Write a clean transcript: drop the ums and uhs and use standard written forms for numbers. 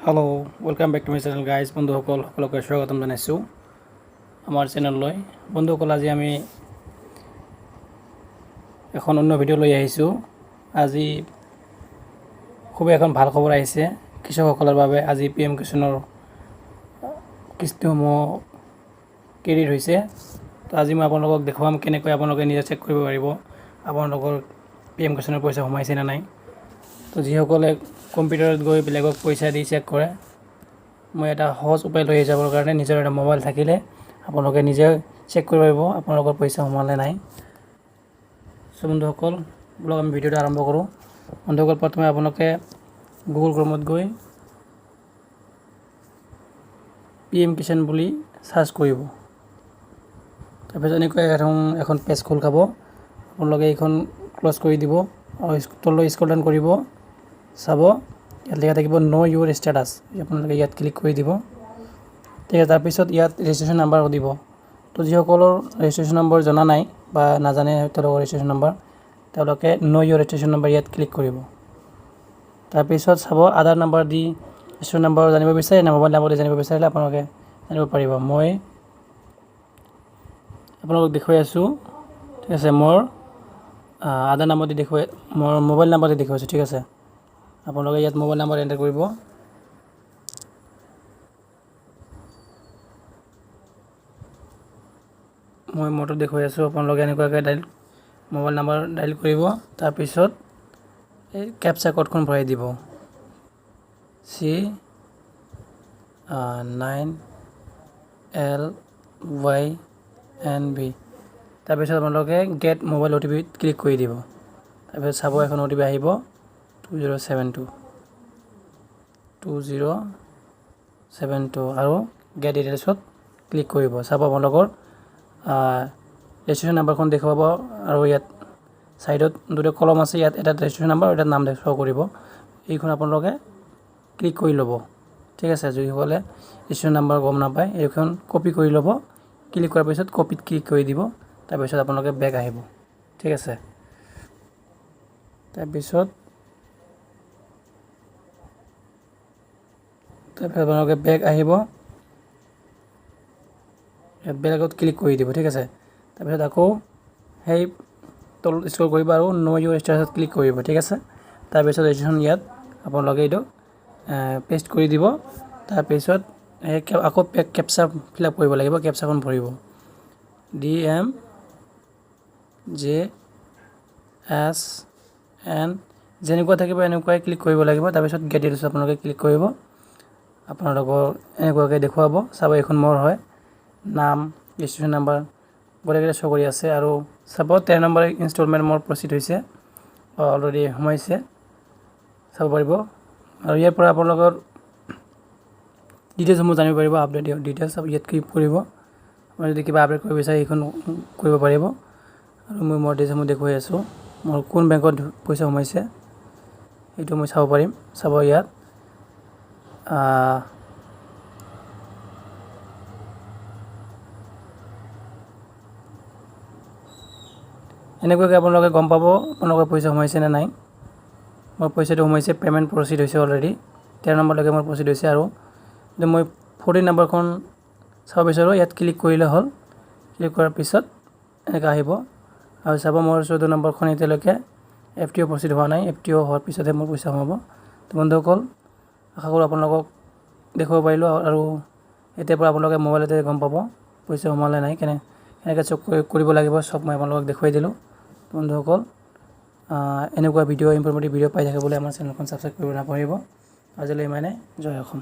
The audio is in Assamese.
Hello' welcome back to my channel guys. বন্ধুসকল সকলোকে স্বাগতম জনাইছোঁ আমাৰ চেনেললৈ। বন্ধুসকল, আজি আমি এখন অন্য ভিডিঅ' লৈ আহিছোঁ। আজি খুবেই এখন ভাল খবৰ আহিছে কৃষকসকলৰ বাবে। আজি PM কিষাণৰ কিস্তিসমূহ ক্ৰেডিট হৈছে। তো আজি মই আপোনালোকক দেখুৱাম কেনেকৈ আপোনালোকে নিজে চেক কৰিব পাৰিব আপোনালোকৰ PM কিষাণৰ পইচা সোমাইছে নে নাই। তো যিসকলে কম্পিউটাৰত গৈ বেলেগক পইচা দি চেক কৰে, মই এটা সহজ উপায় লৈ যাবৰ কাৰণে নিজৰ এটা মোবাইল থাকিলে আপোনালোকে নিজে চেক কৰিব পাৰিব আপোনালোকৰ পইচা সোমালে নাই। চ' বন্ধুসকল, বলক আমি ভিডিঅ'টো আৰম্ভ কৰোঁ। বন্ধুসকল, প্ৰথমে আপোনালোকে গুগল ক্ৰমত গৈ PM কিষাণ বুলি চাৰ্চ কৰিব। তাৰপিছত এনেকৈ এখন পেজ খোল খাব। আপোনালোকে এইখন ক্ল'জ কৰি দিব আৰু তললৈ স্ক্ৰল ডাউন কৰিব। চাব ইয়াত লিখা থাকিব ন' ইউৰ ষ্টেটাছ। আপোনালোকে ইয়াত ক্লিক কৰি দিব। ঠিক আছে, তাৰপিছত ইয়াত ৰেজিষ্ট্ৰেশ্যন নাম্বাৰ সুধিব। তো যিসকলৰ ৰেজিষ্ট্ৰেশ্যন নম্বৰ জনা নাই বা নাজানে তেওঁলোকৰ ৰেজিষ্ট্ৰেশ্যন নম্বৰ, তেওঁলোকে ন' ইউৰ ৰেজিষ্ট্ৰেশ্যন নম্বৰ ইয়াত ক্লিক কৰিব। তাৰপিছত চাব আধাৰ নাম্বাৰ দি ৰেজিষ্ট্ৰেশ্যন নম্বৰ জানিব বিচাৰে নে মোবাইল নাম্বাৰ দি জানিব বিচাৰিলে আপোনালোকে জানিব পাৰিব। মই আপোনালোকক দেখুৱাই আছোঁ। ঠিক আছে, মোৰ আধাৰ নাম্বাৰ দি মোৰ মোবাইল নাম্বাৰ দি দেখুৱাইছোঁ। ঠিক আছে, আপোনালোকে ইয়াত মোবাইল নাম্বাৰ এণ্টাৰ কৰিব। মই মোৰটো দেখুৱাই আছোঁ। আপোনালোকে এনেকুৱাকৈ মোবাইল নাম্বাৰ ডাইল কৰিব। তাৰপিছত এই কেপচা ক'ডখন ভৰাই দিব, C9LYNV। তাৰপিছত আপোনালোকে গেট মোবাইল OTP ক্লিক কৰি দিব। তাৰপিছত চাব এখন OTP আহিব 2072 আৰু গেট ডিটেইলছত ক্লিক কৰিব। চাব আপোনালোকৰ ৰেজিষ্ট্ৰেশ্যন নাম্বাৰখন দেখুৱাব আৰু ইয়াত ছাইডত দুটা কলম আছে। ইয়াত এটা ৰেজিষ্ট্ৰেশ্যন নাম্বাৰ আৰু এটা নাম শ্ব' কৰিব। এইখন আপোনালোকে ক্লিক কৰি ল'ব। ঠিক আছে, যিসকলে ৰেজিষ্ট্ৰেশ্যন নাম্বাৰ গম নাপায় এইখন কপি কৰি ল'ব। ক্লিক কৰাৰ পিছত কপিত ক্লিক কৰি দিব। তাৰপিছত আপোনালোকে বেক আহিব। ঠিক আছে, তাৰপিছত আপোনালোকে বেক আহিব। ইয়াত বেলেগত ক্লিক কৰি দিব। ঠিক আছে, তাৰপিছত আকৌ সেই তল স্ক্ৰল কৰিব আৰু ন' ইউৰ ষ্টেটাছত ক্লিক কৰিব। ঠিক আছে, তাৰপিছত ৰেজিষ্ট্ৰেশ্যন ইয়াত আপোনালোকে এইটো পেষ্ট কৰি দিব। তাৰপিছত আকৌ কেপচা ফিল আপ কৰিব লাগিব। কেপচাখন ভৰিব DMJSN যেনেকুৱা থাকিব এনেকুৱাই ক্লিক কৰিব লাগিব। তাৰপিছত গেট ডিটেইলছ আপোনালোকে ক্লিক কৰিব। আপোনালোকৰ এনেকুৱাকৈ দেখুৱাব। চাব এইখন মোৰ হয়, নাম ৰেজিষ্ট্ৰেশ্যন নাম্বাৰ গোটেইকেইটা শ্ব' কৰি আছে। আৰু চাব 13 নম্বৰ ইনষ্টলমেণ্ট মোৰ প্ৰচিড হৈছে, অলৰেডি সোমাইছে, চাব পাৰিব। আৰু ইয়াৰ পৰা আপোনালোকৰ ডিটেইলছসমূহ জানিব পাৰিব। আপডেট ডিটেইলছ ইয়াত ক্লিক কৰিব। আপুনি যদি কিবা আপডেট কৰিব বিচাৰে এইখন কৰিব পাৰিব। আৰু মই মোৰ ডিটেইলছসমূহ দেখুৱাই আছোঁ। মোৰ কোন বেংকত পইচা সোমাইছে সেইটো মই চাব পাৰিম। চাব ইয়াত এনেকুৱাকৈ আপোনালোকে গম পাব আপোনালোকৰ পইচা সোমাইছে নে নাই। মোৰ পইচাটো সোমাইছে, পে'মেণ্ট প্ৰচিড হৈছে অলৰেডি। 13 নম্বৰলৈকে মোৰ প্ৰচিড হৈছে। আৰু মই 14 নম্বৰখন চাব বিচাৰোঁ, ইয়াত ক্লিক কৰিলে হ'ল। ক্লিক কৰাৰ পিছত এনেকৈ আহিব আৰু চাব মোৰ 14 নম্বৰখন এতিয়ালৈকে FTO প্ৰচিড হোৱা নাই। FTO হোৱাৰ পিছতহে মোৰ পইচা সোমাব। তো বন্ধুসকল, আশা কৰোঁ আপোনালোকক দেখুৱাব পাৰিলোঁ। আৰু এতিয়াৰ পৰা আপোনালোকে মোবাইলতে গম পাব পইচা সোমালে নাই, কেনেকৈ চেক কৰিব লাগিব চব মই আপোনালোকক দেখুৱাই দিলোঁ। বন্ধুসকল, এনেকুৱা ভিডিঅ' ইনফৰ্মেটিভ ভিডিঅ' পাই থাকিবলৈ আমাৰ চেনেলখন ছাবস্ক্ৰাইব কৰিব নাপাহৰিব। আজিলৈ ইমানে। জয় অসম।